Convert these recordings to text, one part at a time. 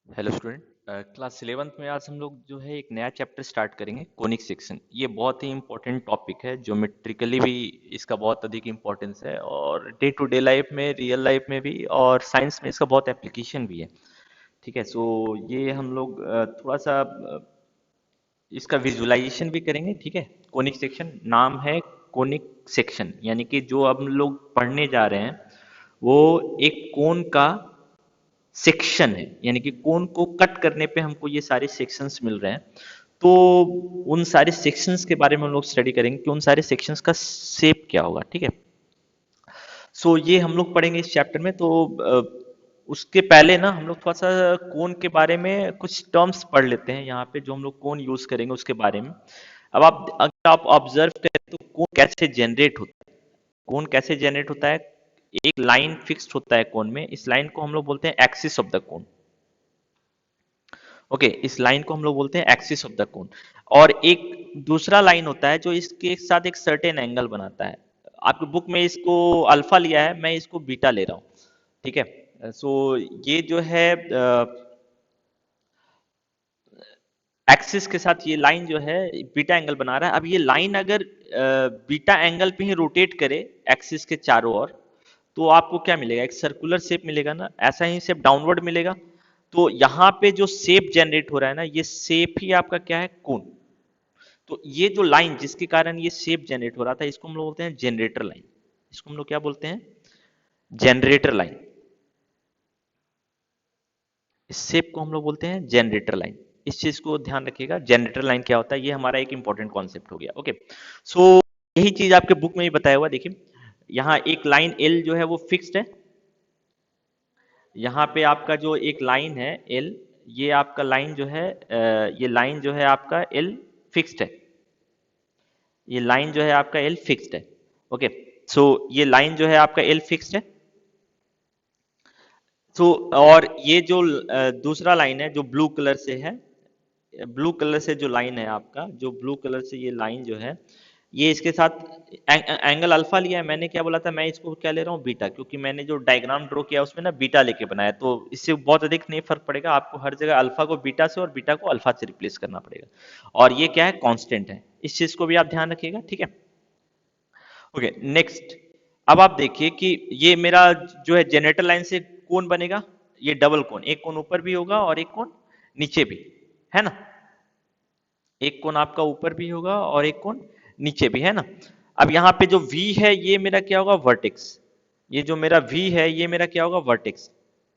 Hello student. Class 11th में आज हम लोग जो है एक नया चैप्टर स्टार्ट करेंगे, कोनिक सेक्शन। ये बहुत ही इंपॉर्टेंट टॉपिक है, ज्योमेट्रिकली भी इसका बहुत अधिक इंपॉर्टेंस है और डे टू डे लाइफ में, रियल लाइफ में भी और साइंस में इसका बहुत एप्लीकेशन भी है। ठीक है, सो ये हम लोग थोड़ा सा इसका विजुअलाइजेशन भी करेंगे। ठीक है, कोनिक सेक्शन नाम है, कोनिक सेक्शन यानी कि जो हम लोग पढ़ने जा रहे हैं वो एक कोन का सेक्शन है, यानी कि कोन को कट करने पे हमको ये सारे सेक्शंस मिल रहे हैं। तो उन सारे सेक्शंस के बारे में हम लोग स्टडी करेंगे कि उन सारे सेक्शंस का शेप क्या होगा। ठीक है, सो ये हम लोग पढ़ेंगे इस चैप्टर में। तो उसके पहले ना हम लोग थोड़ा सा कोन के बारे में कुछ टर्म्स पढ़ लेते हैं यहाँ पे, जो हम लोग कोन यूज करेंगे उसके बारे में। अब आप अगर आप ऑब्जर्व करें तो कोन कैसे जनरेट होता है। कोन कैसे जनरेट होता है, एक लाइन फिक्स्ड होता है कोन में, इस लाइन को हम लोग बोलते हैं axis of the cone. Okay, इस लाइन को हम लोग बोलते हैं एक्सिस ऑफ द कोन। और एक दूसरा लाइन होता है जो इसके साथ एक सर्टेन एंगल बनाता है। आपकी बुक में इसको अल्फा लिया है, मैं इसको बीटा ले रहा हूँ। ठीक है, सो ये जो है एक्सिस के साथ ये लाइन जो है बीटा एंगल बना रहा है। अब ये लाइन अगर बीटा एंगल पे ही रोटेट करे एक्सिस के चारों ओर, तो आपको क्या मिलेगा, एक सर्कुलर शेप मिलेगा ना, ऐसा ही शेप डाउनवर्ड मिलेगा। तो यहाँ पे जो शेप जनरेट हो रहा है ना, ये शेप ही आपका क्या है, कोन। तो ये जो लाइन जिसके कारण ये शेप जनरेट हो रहा था, इसको हम लोग बोलते हैं जनरेटर लाइन। इसको हम लोग क्या बोलते हैं, जनरेटर लाइन। इस शेप को हम लोग बोलते हैं जनरेटर लाइन। इस चीज को ध्यान रखिएगा, जनरेटर लाइन क्या होता है, ये हमारा एक इंपॉर्टेंट कॉन्सेप्ट हो गया। ओके, सो यही चीज आपके बुक में ही बताया हुआ। देखिए यहाँ एक लाइन एल जो है वो फिक्स्ड है। यहाँ पे आपका जो एक लाइन है एल, ये आपका लाइन जो है ये लाइन जो है आपका एल फिक्स्ड है। ये लाइन जो है आपका एल फिक्स्ड है। ओके, सो ये लाइन जो है आपका एल फिक्स्ड है। सो और ये जो दूसरा लाइन है जो ब्लू कलर से है, ब्लू कलर से जो लाइन है आपका, जो ब्लू कलर से ये लाइन जो है, ये इसके साथ एंगल अल्फा लिया है। मैंने क्या बोला था, मैं इसको क्या ले रहा हूँ, बीटा, क्योंकि मैंने जो डायग्राम ड्रॉ किया उसमें ना बीटा लेके बनाया। तो इससे बहुत अधिक नहीं फर्क पड़ेगा, आपको हर जगह अल्फा को बीटा से और बीटा को अल्फा से रिप्लेस करना पड़ेगा। और ये क्या है, कांस्टेंट है। इस चीज को भी आप ध्यान रखिएगा। ठीक है, ओके, नेक्स्ट। अब आप देखिए कि ये मेरा जो है जनरेटर लाइन से कौन बनेगा, ये डबल कोन, एक कोन ऊपर भी होगा और एक कोन नीचे भी, है ना। एक कोण आपका ऊपर भी होगा और एक कोण नीचे भी, है ना। अब यहाँ पे जो V है ये मेरा क्या होगा, वर्टेक्स। ये जो मेरा V है ये मेरा क्या होगा, वर्टेक्स।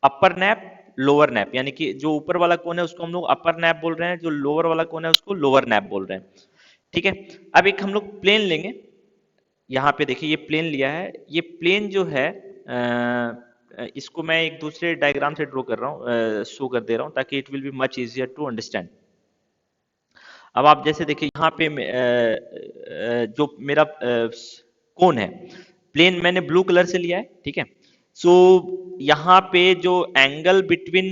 अपर नैप, लोअर नैप, यानी कि जो ऊपर वाला कोण है उसको हम लोग अपर नैप बोल रहे हैं, जो लोअर वाला कोण है उसको लोअर नैप बोल रहे हैं। ठीक है, अब एक हम लोग प्लेन लेंगे। यहाँ पे देखिए ये प्लेन लिया है। ये प्लेन जो है इसको मैं एक दूसरे डायग्राम से ड्रॉ कर रहा हूँ, शो कर दे रहा हूँ, ताकि it will be much easier to understand. अब आप जैसे देखिए यहाँ पे जो मेरा कोन है, प्लेन मैंने ब्लू कलर से लिया है। ठीक है, सो यहाँ पे जो एंगल बिटवीन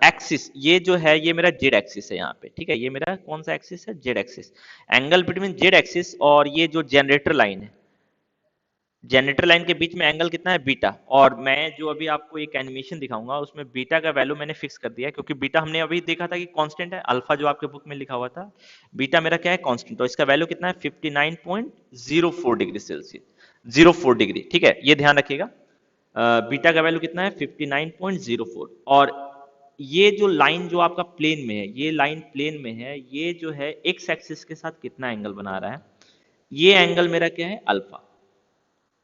एक्सिस, ये जो है ये मेरा जेड एक्सिस है यहाँ पे। ठीक है, ये मेरा कौन सा एक्सिस है, Z axis. Angle between Z axis और ये जो जनरेटर लाइन है, जनरेटर लाइन के बीच में एंगल कितना है, बीटा। और मैं जो अभी आपको एक एनिमेशन दिखाऊंगा उसमें बीटा का वैल्यू मैंने फिक्स कर दिया है, क्योंकि बीटा हमने अभी देखा था कि कांस्टेंट है। अल्फा जो आपके बुक में लिखा हुआ था, बीटा मेरा क्या है, कांस्टेंट। तो इसका वैल्यू कितना है, 59.04 डिग्री सेल्सियस, 04 डिग्री। ठीक है, ये ध्यान रखिएगा। बीटा का वैल्यू कितना है, 59.04। और ये जो लाइन जो आपका प्लेन में है, ये लाइन प्लेन में है, ये जो है एक्स एक्सिस के साथ कितना एंगल बना रहा है, ये एंगल मेरा क्या है, अल्फा।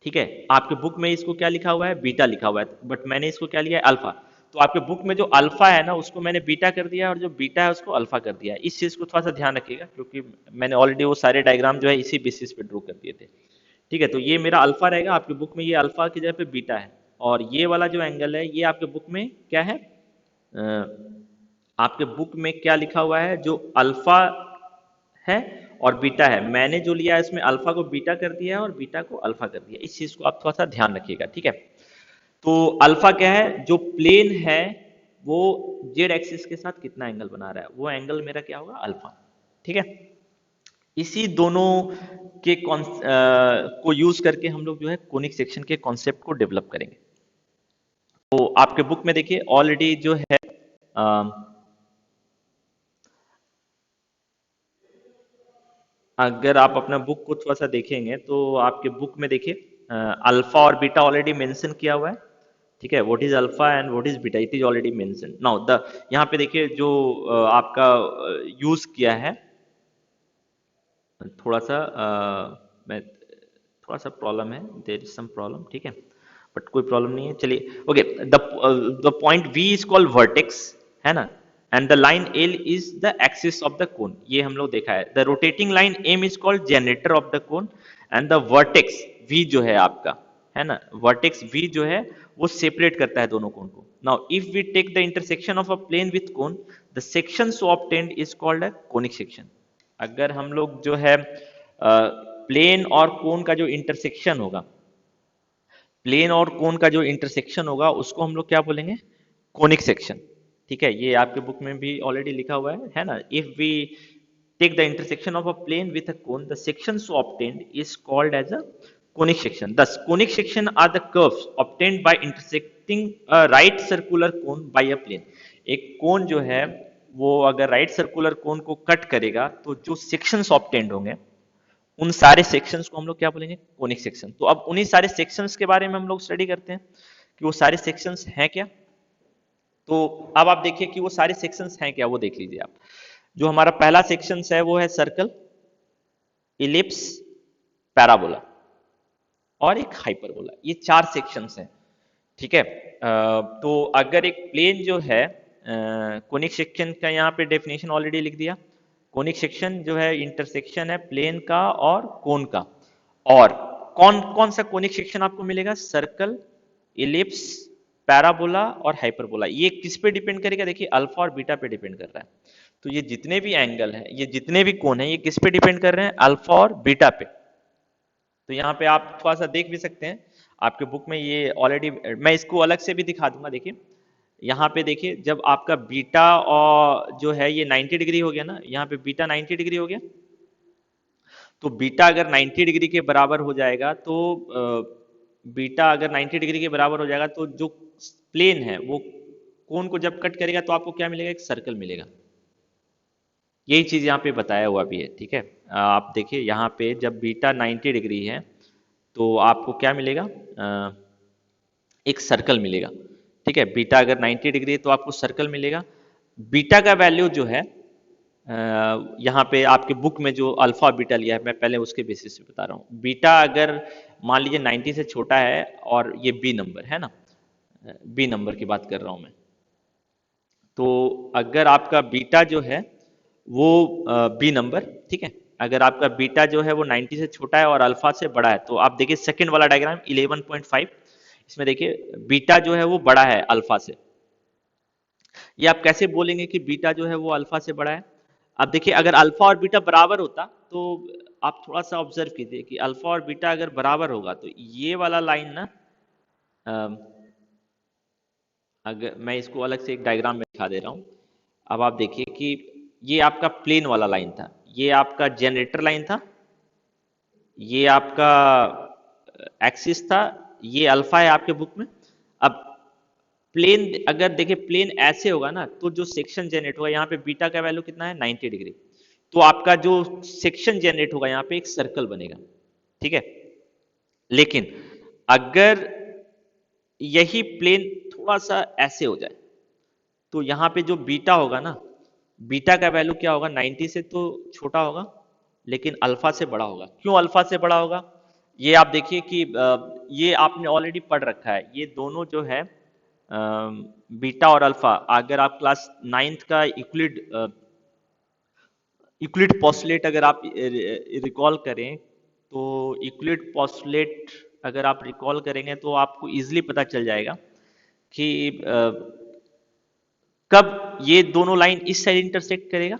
ठीक है, आपके बुक में इसको क्या लिखा हुआ है, बीटा लिखा हुआ है, बट मैंने इसको क्या लिया है, अल्फा। तो आपके बुक में जो अल्फा है ना उसको मैंने बीटा कर दिया है, और जो बीटा है उसको अल्फा कर दिया है। इस चीज को थोड़ा सा ध्यान रखिएगा, क्योंकि मैंने ऑलरेडी वो सारे डायग्राम जो है इसी बेसिस पे ड्रॉ कर दिए थे। ठीक है, तो ये मेरा अल्फा रहेगा, आपके बुक में ये अल्फा की जगह पे बीटा है। और ये वाला जो एंगल है ये आपके बुक में क्या है, आपके बुक में क्या लिखा हुआ है, जो अल्फा है और बीटा है। मैंने जो लिया है इसमें अल्फा को बीटा कर दिया है और बीटा को अल्फा कर दिया। इस चीज को आप थोड़ा सा ध्यान रखिएगा। ठीक है, तो अल्फा क्या है, जो प्लेन है वो जेड एक्सिस के साथ कितना एंगल बना रहा है, वो एंगल मेरा क्या होगा, अल्फा। ठीक है, इसी दोनों के को यूज करके हम लोग जो है कोनिक सेक्शन के कॉन्सेप्ट को डेवलप करेंगे। तो आपके बुक में देखिए ऑलरेडी जो है अ, अगर आप अपना बुक को थोड़ा सा देखेंगे तो आपके बुक में देखिए अल्फा और बीटा ऑलरेडी मेंशन किया हुआ है। ठीक है, what is alpha and what is beta, it is already mention now the. यहाँ पे देखिए जो आपका यूज किया है, थोड़ा सा मैं थोड़ा सा प्रॉब्लम है, देर इज सम प्रॉब्लम, ठीक है, बट कोई प्रॉब्लम नहीं है, चलिए okay. The point V is called vertex, है ना, and the line L is the axis of the cone, ये हम लोग देखा है। The rotating line M is called generator of the cone, and the vertex V जो है आपका, है ना, वर्टेक्स वी जो है वो सेपरेट करता है दोनों कोन को। Now if we take the intersection of a plane with cone, the section so obtained is called a conic section. अगर हम लोग जो है प्लेन और कोन का जो इंटरसेक्शन होगा, प्लेन और कोन का जो इंटरसेक्शन होगा उसको हम लोग क्या बोलेंगे, कोनिक सेक्शन। ठीक है, ये आपके बुक में भी ऑलरेडी लिखा हुआ है ना। If we take the intersection of a plane with a cone, the section so obtained is called as a conic section. These conic section are the curves obtained by intersecting a right circular cone by a plane. एक cone जो है वो अगर right circular कोन को cut करेगा तो जो sections obtained होंगे, उन सारे सेक्शंस को हम लोग क्या बोलेंगे, कोनिक सेक्शन। तो अब उन्हीं सारे सेक्शंस के बारे में हम लोग स्टडी करते हैं कि वो सारे सेक्शंस हैं क्या। तो अब आप देखिए कि वो सारे सेक्शंस हैं क्या, वो देख लीजिए आप। जो हमारा पहला सेक्शंस है वो है सर्कल, इलिप्स, पैराबोला और एक हाइपरबोला, ये चार सेक्शंस हैं। ठीक है, तो अगर एक प्लेन जो है, कोनिक सेक्शन का यहाँ पे डेफिनेशन ऑलरेडी लिख दिया। कोनिक सेक्शन जो है इंटरसेक्शन है प्लेन का और कोन का। और कौन कौन सा कोनिक सेक्शन आपको मिलेगा, सर्कल, इलिप्स, पैराबोला और हाइपरबोला। ये किस पे डिपेंड करेगा, देखिए अल्फा और बीटा पे डिपेंड कर रहा है। तो ये जितने भी एंगल हैं, ये जितने भी कोण हैं, ये किस पे डिपेंड कर रहे हैं, अल्फा और बीटा पे। तो यहाँ पे आप थोड़ा सा देख भी सकते हैं, आपके बुक में ये ऑलरेडी, मैं इसको अलग से भी दिखा दूंगा। देखिए यहाँ पे देखिए, जब आपका बीटा और जो है ये 90 डिग्री हो गया ना, यहाँ पे बीटा 90 डिग्री हो गया। तो बीटा अगर 90 डिग्री के बराबर हो जाएगा तो बीटा अगर 90 डिग्री के बराबर हो जाएगा तो जो प्लेन है वो कोन को जब कट करेगा तो आपको क्या मिलेगा, एक सर्कल मिलेगा। यही चीज यहाँ पे बताया हुआ भी है। ठीक है, आप देखिए यहाँ पे जब बीटा 90 डिग्री है तो आपको क्या मिलेगा, एक सर्कल मिलेगा। ठीक है, बीटा अगर 90 डिग्री है तो आपको सर्कल मिलेगा। बीटा का वैल्यू जो है, यहाँ पे आपके बुक में जो अल्फा बीटा लिया है, मैं पहले उसके बेसिस पे बता रहा हूँ। बीटा अगर मान लीजिए 90 से छोटा है और ये बी नंबर है ना, बी नंबर की बात कर रहा हूँ मैं। तो अगर आपका बीटा जो है वो बी नंबर, ठीक है, अगर आपका बीटा जो है वो 90 से छोटा है और अल्फा से बड़ा है, तो आप देखिए सेकंड वाला डायग्राम 11.5, इसमें देखिए बीटा जो है वो बड़ा है अल्फा से। ये आप कैसे बोलेंगे कि बीटा जो है वो अल्फा से बड़ा है। अब देखिए अगर अल्फा और बीटा बराबर होता तो आप थोड़ा सा ऑब्जर्व कीजिए कि अल्फा और बीटा अगर बराबर होगा तो ये वाला लाइन ना, अम, अगर मैं इसको अलग से एक डायग्राम में दिखा दे रहा हूँ। अब आप देखिए कि ये आपका प्लेन वाला लाइन था, ये आपका जनरेटर लाइन था, ये आपका एक्सिस था, ये अल्फा है आपके बुक में। अब प्लेन अगर देखिए प्लेन ऐसे होगा ना तो जो सेक्शन जनरेट होगा, यहाँ पे बीटा का वैल्यू कितना है, 90 डिग्री। तो आपका जो सेक्शन जनरेट होगा यहाँ पे एक सर्कल बनेगा। ठीक है, लेकिन अगर यही प्लेन थोड़ा सा ऐसे हो जाए तो यहाँ पे जो बीटा होगा ना, बीटा का वैल्यू क्या होगा, 90 से तो छोटा होगा लेकिन अल्फा से बड़ा होगा। क्यों अल्फा से बड़ा होगा, ये आप देखिए कि ये आपने ऑलरेडी पढ़ रखा है, ये दोनों जो है बीटा और अल्फा, अगर आप क्लास नाइन्थ का यूक्लिड यूक्लिड पॉस्टुलेट अगर आप रिकॉल करें तो यूक्लिड पॉस्टुलेट अगर आप रिकॉल करेंगे तो आपको इजीली पता चल जाएगा कि कब ये दोनों लाइन इस साइड इंटरसेक्ट करेगा।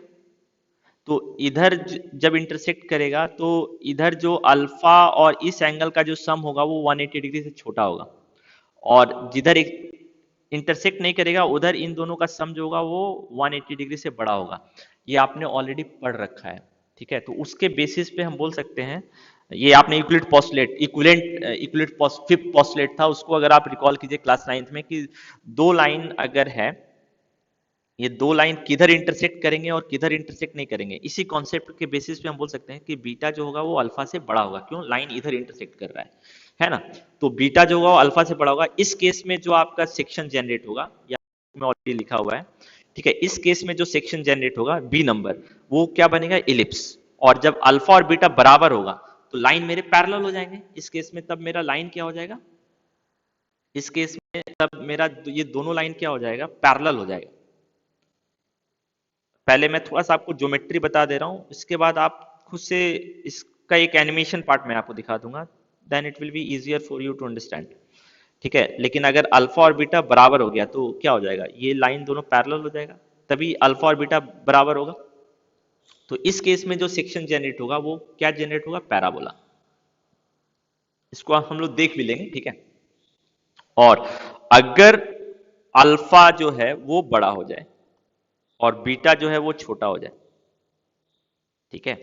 तो इधर जब इंटरसेक्ट करेगा तो इधर जो अल्फा और इस एंगल का जो सम होगा वो 180 डिग्री से छोटा होगा, और जिधर एक इंटरसेक्ट नहीं करेगा उधर इन दोनों का सम जो होगा वो 180 डिग्री से बड़ा होगा। ये आपने ऑलरेडी पढ़ रखा है। ठीक है, तो उसके बेसिस पे हम बोल सकते हैं ये आपने Euclid postulate Euclid fifth postulate था, उसको अगर आप रिकॉल कीजिए क्लास 9th में, कि दो लाइन अगर है, ये दो लाइन किधर इंटरसेक्ट करेंगे और किधर इंटरसेक्ट नहीं करेंगे, इसी कॉन्सेप्ट के बेसिस पे हम बोल सकते हैं कि बीटा जो होगा वो अल्फा से बड़ा होगा। क्यों? लाइन इधर इंटरसेक्ट कर रहा है ना। तो बीटा जो होगा वो अल्फा से बड़ा होगा। इस केस में जो आपका सेक्शन जनरेट होगा, या में ऑलरेडी लिखा हुआ है, ठीक है, इस केस में जो सेक्शन जनरेट होगा बी नंबर, वो क्या बनेगा? इलिप्स। और जब अल्फा और बीटा बराबर होगा तो लाइन मेरे पैरेलल हो जाएंगे। इस केस में तब मेरा लाइन क्या हो जाएगा? इस केस में तब मेरा ये दोनों लाइन क्या हो जाएगा? पैरेलल हो जाएगा। पहले मैं थोड़ा सा आपको ज्योमेट्री बता दे रहा हूं, इसके बाद आप खुद से इसका एक एनिमेशन पार्ट मैं आपको दिखा दूंगा, then it will be easier for you to understand. ठीक है, लेकिन अगर अल्फा और बीटा बराबर हो गया तो क्या हो जाएगा? ये लाइन दोनों पैरेलल हो जाएगा, तभी अल्फा और बीटा बराबर होगा। तो इस केस में जो सेक्शन जनरेट होगा वो क्या जनरेट होगा? पैराबोला। इसको हम लोग देख भी लेंगे, ठीक है। और अगर अल्फा जो है वो बड़ा हो जाए और बीटा जो है वो छोटा हो जाए, ठीक है,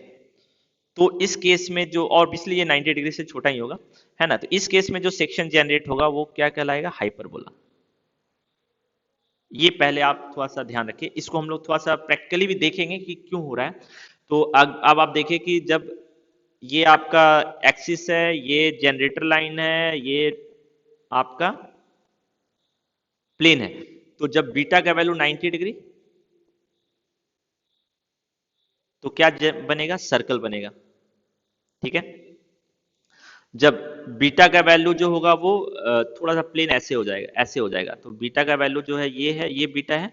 तो इस केस में जो, और इसलिए ये 90 डिग्री से छोटा ही होगा, है ना, तो इस केस में जो सेक्शन जनरेट होगा वो क्या कहलाएगा? हाइपरबोला। ये पहले आप थोड़ा सा ध्यान रखिए, इसको हम लोग थोड़ा सा प्रैक्टिकली भी देखेंगे कि क्यों हो रहा है। तो अब आप देखिए कि जब ये आपका एक्सिस है, ये जनरेटर लाइन है, ये आपका प्लेन है, तो जब बीटा का वैल्यू 90 डिग्री, तो क्या बनेगा? सर्कल बनेगा, ठीक है। जब बीटा का वैल्यू जो होगा वो थोड़ा सा प्लेन ऐसे हो जाएगा, ऐसे हो जाएगा, तो बीटा का वैल्यू जो है, ये बीटा है,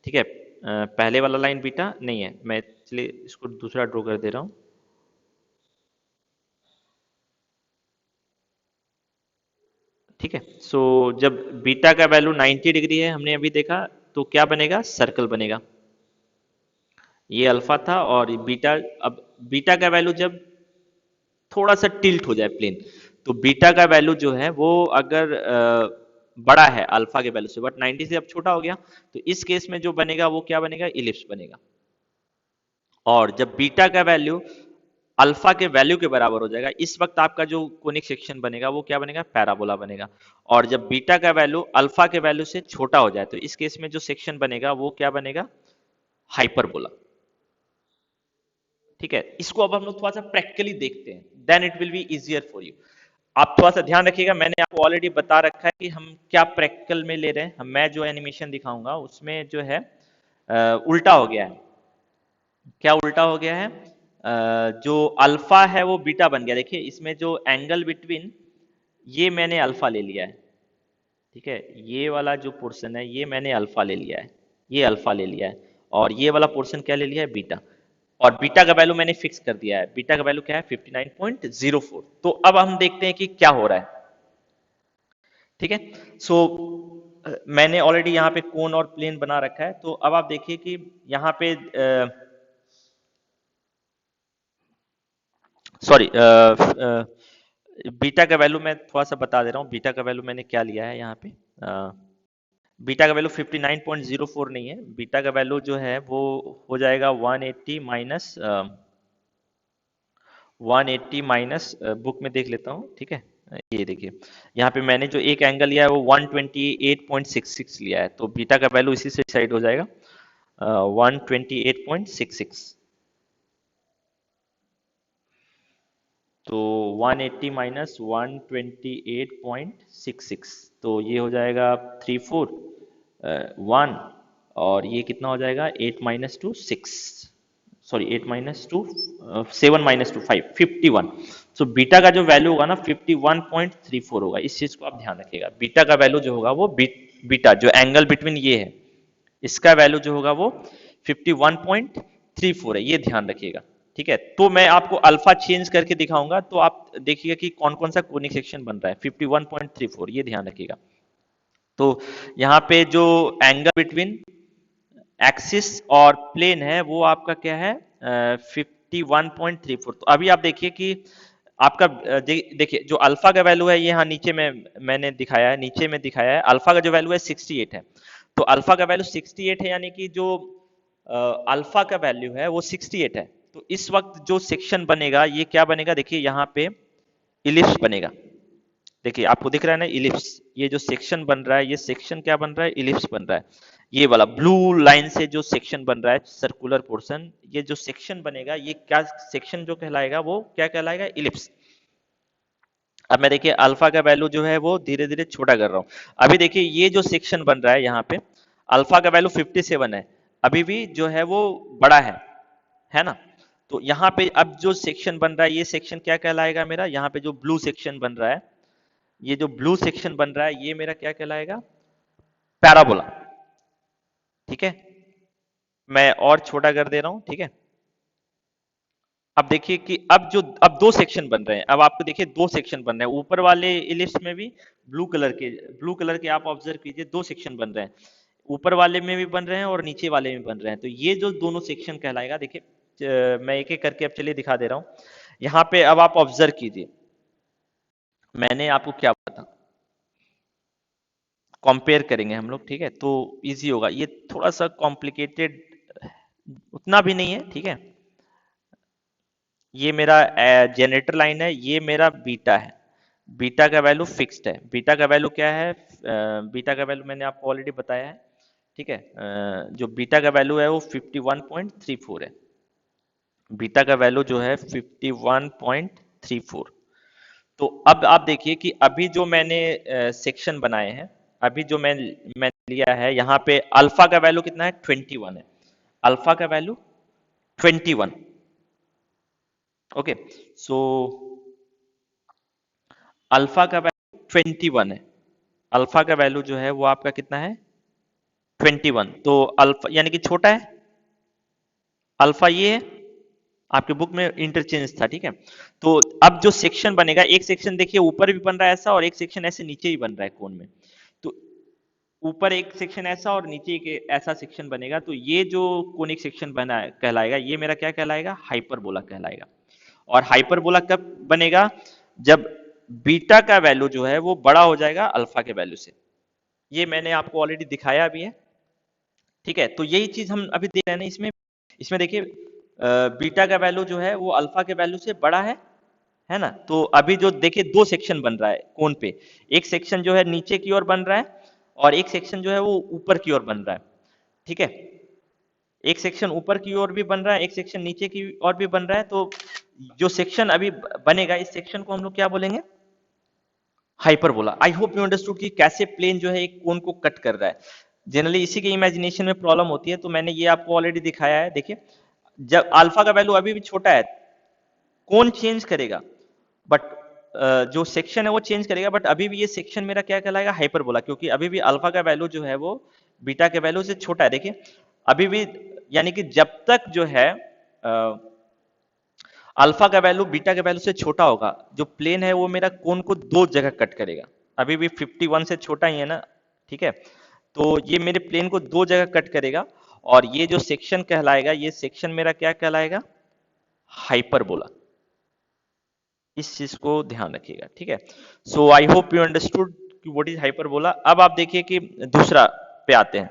ठीक है। पहले वाला लाइन बीटा नहीं है, मैं चलिए इसको दूसरा ड्रॉ कर दे रहा हूं, ठीक है। सो जब बीटा का वैल्यू 90 डिग्री है, हमने अभी देखा, तो क्या बनेगा? सर्कल बनेगा। ये अल्फा था और ये बीटा। अब बीटा का वैल्यू जब थोड़ा सा टिल्ट हो जाए प्लेन, तो बीटा का वैल्यू जो है वो अगर बड़ा है अल्फा के वैल्यू से, बट 90 से अब छोटा हो गया, तो इस केस में जो बनेगा वो क्या बनेगा? इलिप्स बनेगा। और जब बीटा का वैल्यू अल्फा के वैल्यू के बराबर हो जाएगा, इस वक्त आपका जो कोनिक सेक्शन बनेगा वो क्या बनेगा? पैराबोला बनेगा। और जब बीटा का वैल्यू अल्फा के वैल्यू से छोटा हो जाए, तो इस केस में जो सेक्शन बनेगा वो क्या बनेगा? हाइपरबोला। ठीक है, इसको अब हम लोग थोड़ा सा प्रैक्टिकली देखते हैं, then it will be easier for you. आप थोड़ा सा ध्यान रखिएगा, मैंने आपको ऑलरेडी बता रखा है कि हम क्या प्रैक्टिकल में ले रहे हैं। मैं जो एनिमेशन दिखाऊंगा उसमें जो है उल्टा हो गया है। क्या उल्टा हो गया है? जो अल्फा है वो बीटा बन गया। देखिए इसमें जो एंगल बिटवीन, ये मैंने अल्फा ले लिया है, ठीक है, ये वाला जो पोर्शन है ये मैंने अल्फा ले लिया है, ये अल्फा ले लिया है, और ये वाला पोर्शन क्या ले लिया है? बीटा। और बीटा का वैल्यू मैंने फिक्स कर दिया है, बीटा का वैल्यू क्या है? 59.04। तो अब हम देखते हैं कि क्या हो रहा है, ठीक है। सो मैंने ऑलरेडी यहाँ पे कोन और प्लेन बना रखा है, तो अब आप देखिए कि यहाँ पे सॉरी, बीटा का वैल्यू मैं थोड़ा सा बता दे रहा हूँ। बीटा का वैल्यू मैंने क्या लिया है यहाँ पे? बीटा का वैल्यू 59.04 नहीं है, बीटा का वैल्यू जो है वो हो जाएगा 180 माइनस 180 माइनस, बुक में देख लेता हूँ, ठीक है। ये देखिए यहाँ पे मैंने जो एक एंगल लिया है वो 128.66 लिया है, तो बीटा का वैल्यू इसी से डिसाइड हो जाएगा 128.66। तो 180 माइनस 128.66, तो ये हो जाएगा 34 1, और ये कितना हो जाएगा? 8 minus two 6, sorry 8 minus two 7 minus two 5, 51। So beta का जो वैल्यू होगा ना 51.34 होगा। इस चीज को आप ध्यान रखिएगा, बीटा का वैल्यू जो होगा वो बीटा जो एंगल बिटवीन ये है, इसका वैल्यू जो होगा वो 51.34 है, ये ध्यान रखिएगा, ठीक है। तो मैं आपको अल्फा चेंज करके दिखाऊंगा, तो आप देखिएगा कि कौन कौन सा कोनिक सेक्शन बन रहा है। 51.34, ये ध्यान रखिएगा। तो यहाँ पे जो एंगल बिटवीन एक्सिस और प्लेन है वो आपका क्या है? 51.34। तो अभी आप देखिए कि आपका देखिए जो अल्फा का वैल्यू है ये यहाँ नीचे में मैंने दिखाया है, नीचे में दिखाया है, अल्फा का जो वैल्यू है 68 है। तो अल्फा का वैल्यू 68 है, यानी कि जो अल्फा का वैल्यू है वो 68 है, तो इस वक्त जो सेक्शन बनेगा ये क्या बनेगा, देखिए यहाँ पे इलिप्स बनेगा। देखिए आपको दिख रहा है ना इलिप्स, ये जो सेक्शन बन रहा है ये सेक्शन क्या बन रहा है, इलिप्स बन रहा है। ये वाला ब्लू लाइन से जो सेक्शन बन रहा है सर्कुलर पोर्शन, ये जो सेक्शन बनेगा ये क्या सेक्शन जो कहलाएगा वो क्या कहलाएगा, इलिप्स। अब मैं देखिए अल्फा का वैल्यू जो है वो धीरे धीरे छोटा कर रहा हूं। अभी देखिए ये जो सेक्शन बन रहा है यहाँ पे अल्फा का वैल्यू 57 है, अभी भी जो है वो बड़ा है ना। तो यहाँ पे अब जो सेक्शन बन रहा है ये सेक्शन क्या कहलाएगा मेरा, यहाँ पे जो ब्लू सेक्शन बन रहा है, ये जो ब्लू सेक्शन बन रहा है ये मेरा क्या कहलाएगा, पैराबोला। ठीक है, मैं और छोटा कर दे रहा हूं, ठीक है। अब देखिए कि अब दो सेक्शन बन रहे हैं, अब आपको देखिए दो सेक्शन बन रहे हैं ऊपर वाले इलिप्स में भी, ब्लू कलर के आप ऑब्जर्व कीजिए दो सेक्शन बन रहे हैं, ऊपर वाले में भी बन रहे हैं और नीचे वाले में बन रहे हैं। तो ये जो दोनों सेक्शन कहलाएगा, देखिए मैं एक एक करके अब चलिए दिखा दे रहा हूं। यहाँ पे अब आप ऑब्जर्व कीजिए, मैंने आपको क्या बताया, कंपेयर करेंगे हम लोग, ठीक है, तो इजी होगा। ये थोड़ा सा कॉम्प्लिकेटेड उतना भी नहीं है, ठीक है। ये मेरा जनरेटर लाइन है, ये मेरा बीटा है, बीटा का वैल्यू फिक्स्ड है। बीटा का वैल्यू क्या है, बीटा का वैल्यू मैंने आपको ऑलरेडी बताया है, ठीक है। जो बीटा का वैल्यू है वो 51.34 है, बीटा का वैल्यू जो है 51.34। तो अब आप देखिए कि अभी जो मैंने सेक्शन बनाए हैं, अभी जो मैं लिया है यहाँ पे अल्फा का वैल्यू कितना है, 21 है, अल्फा का वैल्यू 21। ओके, सो अल्फा का वैल्यू 21 है, अल्फा का वैल्यू जो है वो आपका कितना है, 21। तो अल्फा यानी कि छोटा है, अल्फा ये है, आपके बुक में इंटरचेंज था, ठीक है। तो अब जो सेक्शन बनेगा, एक सेक्शन देखिए ऊपर भी बन रहा है ऐसा, और एक सेक्शन ऐसे नीचे भी बन रहा है कोन में। तो ऊपर एक सेक्शन ऐसा और नीचे एक ऐसा सेक्शन बनेगा, तो ये जो कोनिक सेक्शन बना है कहलाएगा, ये मेरा क्या कहलाएगा, हाइपरबोला कहलाएगा। और हाइपरबोला कब बनेगा, जब बीटा का वैल्यू जो है वो बड़ा हो जाएगा अल्फा के वैल्यू से। ये मैंने आपको ऑलरेडी दिखाया भी है, ठीक है। तो यही चीज हम अभी देख रहे हैं ना इसमें, इसमें देखिए बीटा का वैल्यू जो है वो अल्फा के वैल्यू से बड़ा है ना। तो अभी जो देखिए दो सेक्शन बन रहा है कोन पे, एक सेक्शन जो है नीचे की ओर बन रहा है और एक सेक्शन जो है वो ऊपर की ओर बन रहा है, ठीक है। एक सेक्शन ऊपर की ओर भी बन रहा है, एक सेक्शन नीचे की ओर भी बन रहा है। तो जो सेक्शन अभी बनेगा इस सेक्शन को हम लोग क्या बोलेंगे, hyperbola. I hope you understood कि कैसे प्लेन जो है एक कोन को कट कर रहा है। जनरली इसी के इमेजिनेशन में प्रॉब्लम होती है, तो मैंने ये आपको ऑलरेडी दिखाया है। देखिए जब अल्फा का वैल्यू अभी भी छोटा है, कोन चेंज करेगा बट जो सेक्शन है वो चेंज करेगा, बट अभी भी ये सेक्शन मेरा क्या कहलाएगा, हाइपरबोला, क्योंकि अभी भी अल्फा का वैल्यू जो है वो बीटा के वैल्यू से छोटा है। देखिए अभी भी, यानी कि जब तक जो है अल्फा का वैल्यू बीटा के वैल्यू से छोटा होगा, जो प्लेन है वो मेरा कोन को दो जगह कट करेगा। अभी भी 51 से छोटा ही है ना, ठीक है। तो ये मेरे प्लेन को दो जगह कट करेगा, और ये जो सेक्शन कहलाएगा, ये सेक्शन मेरा क्या कहलाएगा, हाइपरबोला। इस चीज को ध्यान रखिएगा, ठीक है। सो आई होप यू अंडरस्टूड कि व्हाट इज हाइपरबोला। अब आप देखिए कि दूसरा पे आते हैं,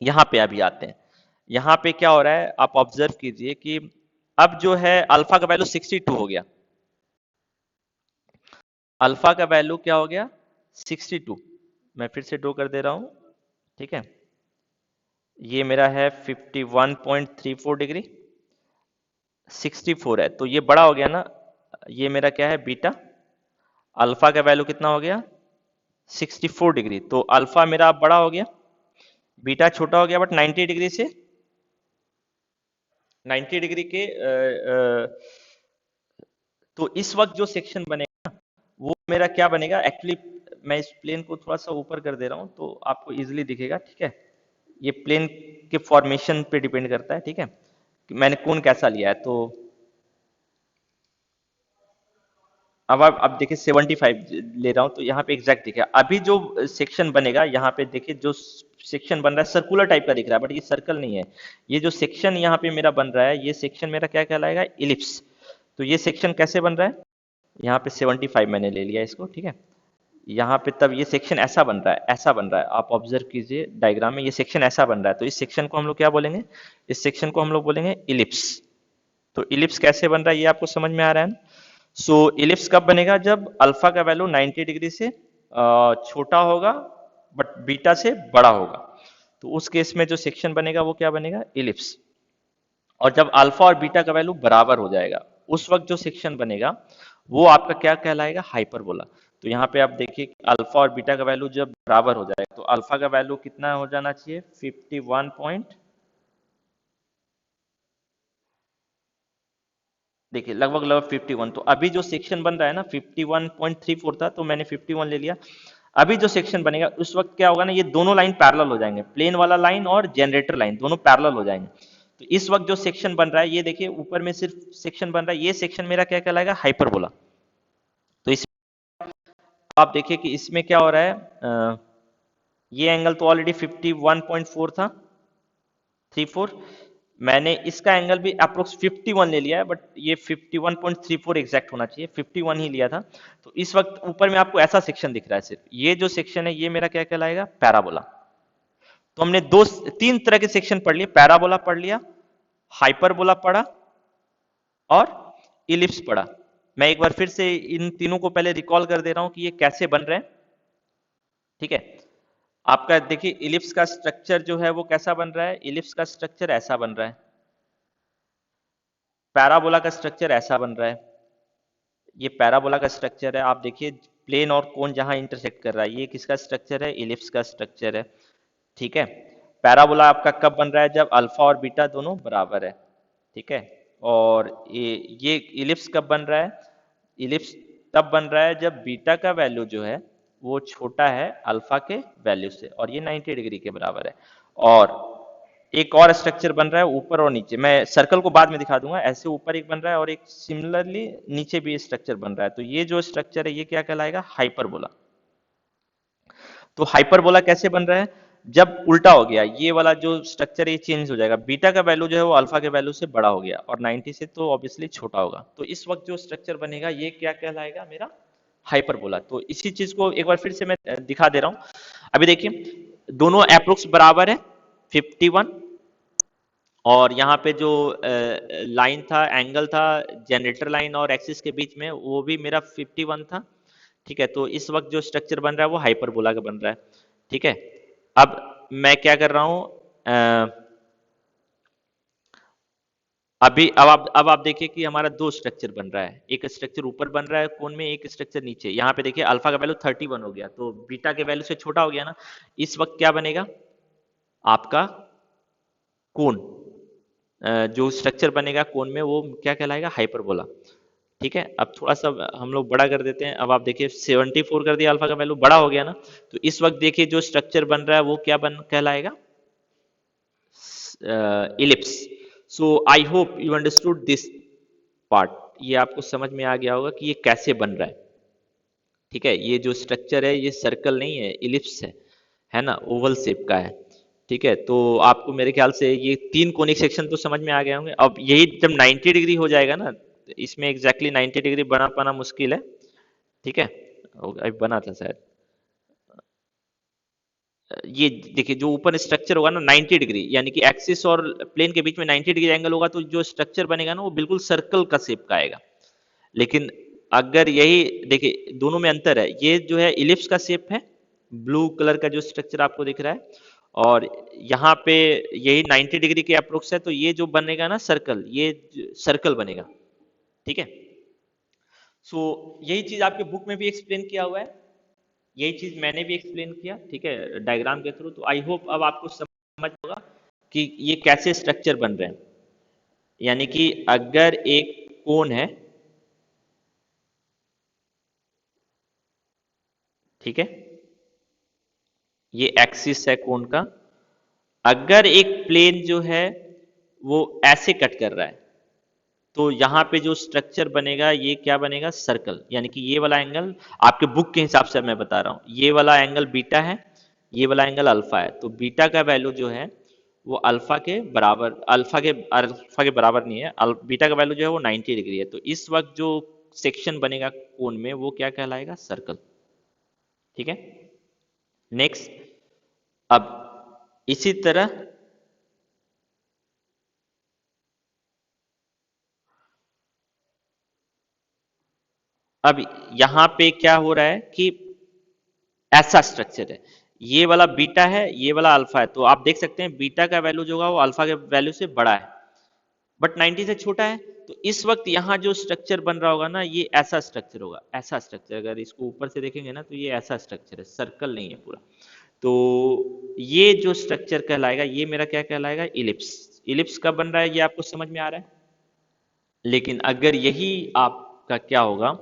यहां पे अभी आते हैं। यहां पे क्या हो रहा है, आप ऑब्जर्व कीजिए कि अब जो है अल्फा का वैल्यू 62 हो गया, अल्फा का वैल्यू क्या हो गया, 62। मैं फिर से ड्रॉ कर दे रहा हूं, ठीक है। ये मेरा है 51.34 डिग्री, 64 है, तो ये बड़ा हो गया ना। ये मेरा क्या है, बीटा, अल्फा का वैल्यू कितना हो गया, 64 डिग्री। तो अल्फा मेरा अब बड़ा हो गया, बीटा छोटा हो गया, बट 90 डिग्री से, 90 डिग्री के तो इस वक्त जो सेक्शन बनेगा वो मेरा क्या बनेगा, एक्चुअली मैं इस प्लेन को थोड़ा सा ऊपर कर दे रहा हूं तो आपको इजीली दिखेगा, ठीक है। ये प्लेन के फॉर्मेशन पे डिपेंड करता है, ठीक है, कि मैंने कौन कैसा लिया है। तो अब आप अब देखिए 75 ले रहा हूं तो यहाँ पे एग्जैक्ट दिखेगा। अभी जो सेक्शन बनेगा यहाँ पे देखिए, जो सेक्शन बन रहा है सर्कुलर टाइप का दिख रहा है, बट ये सर्कल नहीं है। ये जो सेक्शन यहाँ पे मेरा बन रहा है, ये सेक्शन मेरा क्या कहलाएगा, इलिप्स। तो ये सेक्शन कैसे बन रहा है, यहाँ पे 75 मैंने ले लिया इसको, ठीक है। यहाँ पे तब ये सेक्शन ऐसा बन रहा है, ऐसा बन रहा है, आप ऑब्जर्व कीजिए डायग्राम में, ये सेक्शन ऐसा बन रहा है। तो इस सेक्शन को हम लोग क्या बोलेंगे, इस सेक्शन को हम लोग बोलेंगे इलिप्स, तो इलिप्स कैसे बन रहा है ये आपको समझ में आ रहा है ना। सो इलिप्स कब बनेगा, जब अल्फा का वैल्यू 90 डिग्री से छोटा होगा बट बीटा से बड़ा होगा, तो उस केस में जो सेक्शन बनेगा वो क्या बनेगा, इलिप्स। और जब अल्फा और बीटा का वैल्यू बराबर हो जाएगा उस वक्त जो सेक्शन बनेगा वो आपका क्या कहलाएगा, हाइपरबोला। तो यहाँ पे आप देखिए अल्फा और बीटा का वैल्यू जब बराबर हो जाएगा तो अल्फा का वैल्यू कितना हो जाना चाहिए, 51 पॉइंट, देखिए लगभग लगभग 51। तो अभी जो सेक्शन बन रहा है ना 51.34 था तो मैंने 51 ले लिया। अभी जो सेक्शन बनेगा उस वक्त क्या होगा ना, ये दोनों लाइन पैरेलल हो जाएंगे, प्लेन वाला लाइन और जनरेटर लाइन दोनों पैरेलल हो जाएंगे। तो इस वक्त जो सेक्शन बन रहा है ये देखिए ऊपर में सिर्फ सेक्शन बन रहा है, ये सेक्शन मेरा क्या कहलाएगा, हाइपरबोला। तो इस आप देखिए कि इसमें क्या हो रहा है, ये एंगल तो ऑलरेडी 51.4 था, 34। मैंने इसका एंगल भी अप्रोक्स 51 ले लिया है बट ये 51.34 एग्जैक्ट होना चाहिए, 51 ही लिया था। तो इस वक्त ऊपर में आपको ऐसा सेक्शन दिख रहा है, सिर्फ ये जो सेक्शन है ये मेरा क्या कहलाएगा, पैराबोला। तो हमने दो तीन तरह के सेक्शन पढ़ लिए, पैराबोला पढ़ लिया, हाइपरबोला पढ़ा और इलिप्स पढ़ा। मैं एक बार फिर से इन तीनों को पहले रिकॉल कर दे रहा हूं कि ये कैसे बन रहे हैं। ठीक है, आपका देखिए इलिप्स का स्ट्रक्चर जो है वो कैसा बन रहा है, इलिप्स का स्ट्रक्चर ऐसा बन रहा है, पैराबोला का स्ट्रक्चर ऐसा बन रहा है, ये पैराबोला का स्ट्रक्चर है। आप देखिए प्लेन और कोन जहां इंटरसेक्ट कर रहा है, ये किसका स्ट्रक्चर है, इलिप्स का स्ट्रक्चर है। ठीक है, पैराबोला आपका कब बन रहा है, जब अल्फा और बीटा दोनों बराबर है। ठीक है, और ये इलिप्स कब बन रहा है, इलिप्स तब बन रहा है जब बीटा का वैल्यू जो है वो छोटा है अल्फा के वैल्यू से और ये 90 डिग्री के बराबर है। और एक और स्ट्रक्चर बन रहा है ऊपर और नीचे, मैं सर्कल को बाद में दिखा दूंगा, ऐसे ऊपर एक बन रहा है और एक सिमिलरली नीचे भी स्ट्रक्चर बन रहा है। तो ये जो स्ट्रक्चर है ये क्या कहलाएगा, हाइपरबोला। तो हाइपरबोला कैसे बन रहा है, जब उल्टा हो गया ये वाला जो स्ट्रक्चर है ये चेंज हो जाएगा, बीटा का वैल्यू जो है वो अल्फा के वैल्यू से बड़ा हो गया और 90 से तो ऑब्वियसली छोटा होगा। तो इस वक्त जो स्ट्रक्चर बनेगा ये क्या कहलाएगा, मेरा हाइपरबोला। तो इसी चीज को एक बार फिर से मैं दिखा दे रहा हूं। अभी देखिए दोनों अप्रोक्स बराबर है 51, और यहाँ पे जो लाइन था, एंगल था जनरेटर लाइन और एक्सिस के बीच में, वो भी मेरा 51 था। ठीक है, तो इस वक्त जो स्ट्रक्चर बन रहा है वो हाइपरबोला का बन रहा है। ठीक है, अब मैं क्या कर रहा हूं, अभी अब आप देखिए कि हमारा दो स्ट्रक्चर बन रहा है, एक स्ट्रक्चर ऊपर बन रहा है कोन में, एक स्ट्रक्चर नीचे। यहाँ पे देखिए अल्फा का वैल्यू 31 हो गया तो बीटा के वैल्यू से छोटा हो गया ना, इस वक्त क्या बनेगा आपका कोन, जो स्ट्रक्चर बनेगा कोन में वो क्या कहलाएगा, हाइपरबोला। ठीक है, अब थोड़ा सा हम लोग बड़ा कर देते हैं। अब आप देखिए 74 कर दिया, अल्फा का वैल्यू बड़ा हो गया ना, तो इस वक्त देखिए जो स्ट्रक्चर बन रहा है वो क्या बन कहलाएगा, ellipse. So I hope you understood this part, ये आपको समझ में आ गया होगा कि ये कैसे बन रहा है। ठीक है, ये जो स्ट्रक्चर है ये सर्कल नहीं है, इलिप्स है ना, ओवल शेप का है। ठीक है, तो आपको मेरे ख्याल से ये तीन कोनिक सेक्शन तो समझ में आ गए होंगे। अब यही जब 90 डिग्री हो जाएगा ना, तो इसमें एग्जैक्टली 90 डिग्री बना पाना मुश्किल है। ठीक है, अभी बना था शायद, ये देखिए जो ऊपर स्ट्रक्चर होगा ना 90 डिग्री, यानी कि एक्सिस और प्लेन के बीच में 90 डिग्री एंगल होगा, तो जो स्ट्रक्चर बनेगा ना वो बिल्कुल सर्कल का शेप का आएगा। लेकिन अगर यही देखिए दोनों में अंतर है, ये जो है इलिप्स का शेप है, ब्लू कलर का जो स्ट्रक्चर आपको दिख रहा है, और यहाँ पे यही 90 डिग्री के अप्रोक्स है, तो ये जो बनेगा ना सर्कल, ये सर्कल बनेगा। ठीक है, सो यही चीज आपके बुक में भी एक्सप्लेन किया हुआ है, यही चीज मैंने भी एक्सप्लेन किया। ठीक है, डायग्राम के थ्रू। तो आई होप अब आपको समझ होगा कि ये कैसे स्ट्रक्चर बन रहे हैं। यानी कि अगर एक कोन है, ठीक है, ये एक्सिस है कोन का, अगर एक प्लेन जो है वो ऐसे कट कर रहा है, तो यहां पे जो स्ट्रक्चर बनेगा ये क्या बनेगा, सर्कल। यानी कि ये वाला एंगल आपके बुक के हिसाब से मैं बता रहा हूं, ये वाला एंगल बीटा है, ये वाला एंगल अल्फा है, तो बीटा का वैल्यू जो है वो अल्फा के बराबर नहीं है, बीटा का वैल्यू जो है वो 90 डिग्री है। तो इस वक्त जो सेक्शन बनेगा कोन में वो क्या कहलाएगा, सर्कल। ठीक है, नेक्स्ट, अब इसी तरह अब यहाँ पे क्या हो रहा है कि ऐसा स्ट्रक्चर है, ये वाला बीटा है, ये वाला अल्फा है, तो आप देख सकते हैं बीटा का वैल्यू जो होगा वो अल्फा के वैल्यू से बड़ा है, बट 90 से छोटा है। तो इस वक्त यहाँ जो स्ट्रक्चर बन रहा होगा ना, ये ऐसा स्ट्रक्चर होगा, ऐसा स्ट्रक्चर, अगर इसको ऊपर से देखेंगे ना तो ये ऐसा स्ट्रक्चर है, सर्कल नहीं है पूरा। तो ये जो स्ट्रक्चर कहलाएगा, ये मेरा क्या कहलाएगा, इलिप्स। इलिप्स कब बन रहा है ये आपको समझ में आ रहा है। लेकिन अगर यही आपका क्या होगा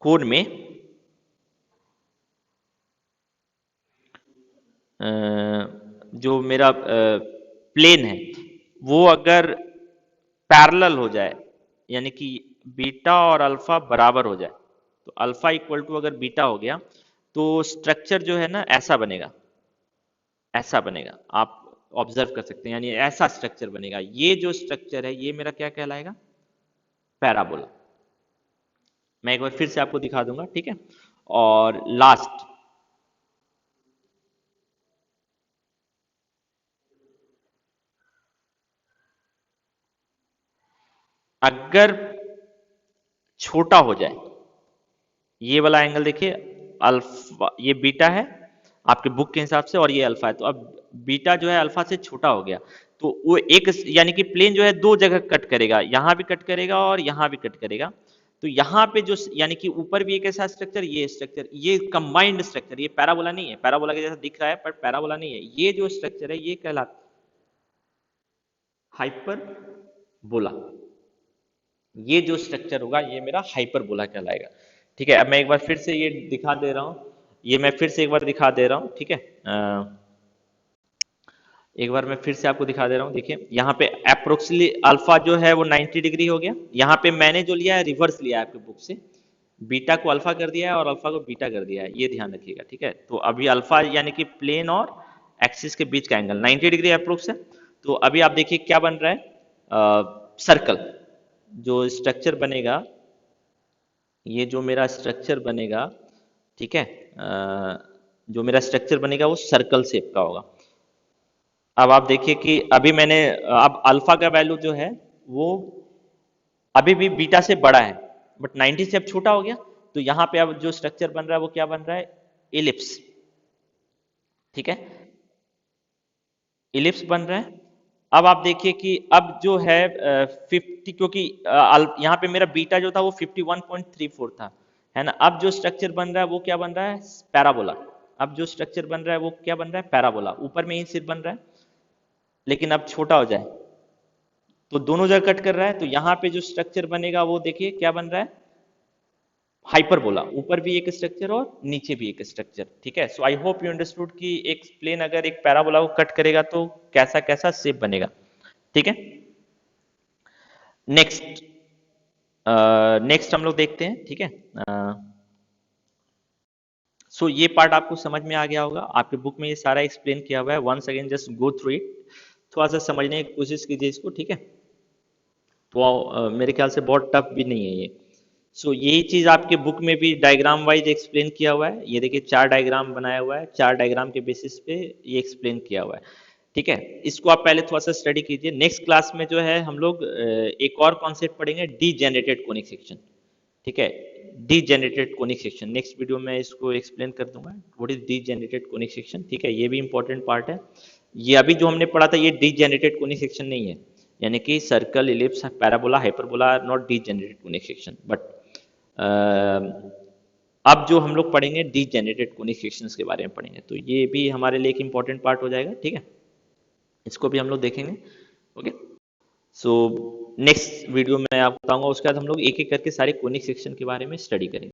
कोण में, अ, जो मेरा प्लेन है वो अगर पैरेलल हो जाए, यानी कि बीटा और अल्फा बराबर हो जाए, तो अल्फा इक्वल टू अगर बीटा हो गया, तो स्ट्रक्चर जो है ना ऐसा बनेगा, ऐसा बनेगा, आप ऑब्जर्व कर सकते हैं, यानी ऐसा स्ट्रक्चर बनेगा। ये जो स्ट्रक्चर है ये मेरा क्या कहलाएगा, पैराबोला। मैं एक बार फिर से आपको दिखा दूंगा, ठीक है। और लास्ट, अगर छोटा हो जाए, ये वाला एंगल देखिए, अल्फा, ये बीटा है आपके बुक के हिसाब से और ये अल्फा है, तो अब बीटा जो है अल्फा से छोटा हो गया, तो वो एक, यानी कि प्लेन जो है दो जगह कट करेगा, यहां भी कट करेगा और यहां भी कट करेगा। तो यहाँ पे जो, यानी कि ऊपर भी एक ऐसा स्ट्रक्चर, ये स्ट्रक्चर, ये कंबाइंड स्ट्रक्चर, ये पैराबोला नहीं है, पैराबोला के जैसा दिख रहा है पर पैराबोला नहीं है, ये जो स्ट्रक्चर है ये कहलाता हाइपरबोला। ये जो स्ट्रक्चर होगा ये मेरा हाइपरबोला कहलाएगा, ठीक है। अब मैं एक बार फिर से ये दिखा दे रहा हूँ, ये मैं फिर से एक बार दिखा दे रहा हूँ, ठीक है। एक बार मैं फिर से आपको दिखा दे रहा हूँ, देखिए यहाँ पे अप्रोक्सीमेटली अल्फा जो है वो 90 डिग्री हो गया, यहाँ पे मैंने जो लिया है रिवर्स लिया है आपके बुक से, बीटा को अल्फा कर दिया है और अल्फा को बीटा कर दिया है, ये ध्यान रखिएगा, ठीक है। तो अभी अल्फा यानी कि प्लेन और एक्सिस के बीच का एंगल 90 डिग्री अप्रोक्स है। तो अभी आप देखिए क्या बन रहा है, सर्कल जो स्ट्रक्चर बनेगा, ये जो मेरा स्ट्रक्चर बनेगा, ठीक है, जो मेरा स्ट्रक्चर बनेगा वो सर्कल शेप का होगा। अब आप देखिए कि अभी मैंने, अब अल्फा का वैल्यू जो है वो अभी भी बीटा से बड़ा है, बट 90 से अब छोटा हो गया, तो यहाँ पे अब जो स्ट्रक्चर बन रहा है वो क्या बन रहा है, इलिप्स, ठीक है, इलिप्स बन रहा है। अब आप देखिए कि अब जो है 50, क्योंकि यहाँ पे मेरा बीटा जो था वो 51.34 था, है ना। अब जो स्ट्रक्चर बन रहा है वो क्या बन रहा है, पैराबोला। अब जो स्ट्रक्चर बन रहा है वो क्या बन रहा है, पैराबोला, ऊपर में ही सिर्फ बन रहा है, लेकिन अब छोटा हो जाए तो दोनों जगह कट कर रहा है, तो यहाँ पे जो स्ट्रक्चर बनेगा वो देखिए क्या बन रहा है, हाइपरबोला, ऊपर भी एक स्ट्रक्चर और नीचे भी एक स्ट्रक्चर, ठीक है। सो आई होप यू अंडरस्टूड कि एक प्लेन अगर एक पैराबोला को कट करेगा तो कैसा कैसा शेप बनेगा, ठीक है। नेक्स्ट, नेक्स्ट हम लोग देखते हैं, ठीक है। सो ये पार्ट आपको समझ में आ गया होगा, आपके बुक में ये सारा एक्सप्लेन किया हुआ है, once again just go through it, थोड़ा सा समझने की कोशिश कीजिए इसको, ठीक है। तो मेरे ख्याल से बहुत टफ भी नहीं है ये। सो यही चीज आपके बुक में भी डायग्राम वाइज एक्सप्लेन किया हुआ है, ये देखिए 4 डायग्राम बनाया हुआ है, 4 डायग्राम के बेसिस पे ये एक्सप्लेन किया हुआ है, ठीक है। इसको आप पहले थोड़ा सा स्टडी कीजिए। नेक्स्ट क्लास में जो है हम लोग एक और कॉन्सेप्ट पढ़ेंगे, डी जनरेटेड कोनिक सेक्शन, ठीक है। D generated conic section next video में इसको एक्सप्लेन कर दूंगा, what is D generated conic section, ठीक है। ये भी इंपॉर्टेंट पार्ट है। ये अभी जो हमने पढ़ा था ये डी जनरेटेड कोनिक सेक्शन नहीं है, यानी कि circle, ellipse, parabola, hyperbola are not degenerated conic section, but अब जो हम लोग पढ़ेंगे डी जनरेटेड कोनिक सेक्शंस के बारे में पढ़ेंगे, तो ये भी हमारे लिए एक इंपॉर्टेंट पार्ट हो जाएगा, ठीक है। इसको भी हम लोग देखेंगे, ओके। सो नेक्स्ट वीडियो में आपको बताऊंगा, उसके बाद हम लोग एक एक करके सारे कोनिक सेक्शन के बारे में स्टडी करेंगे।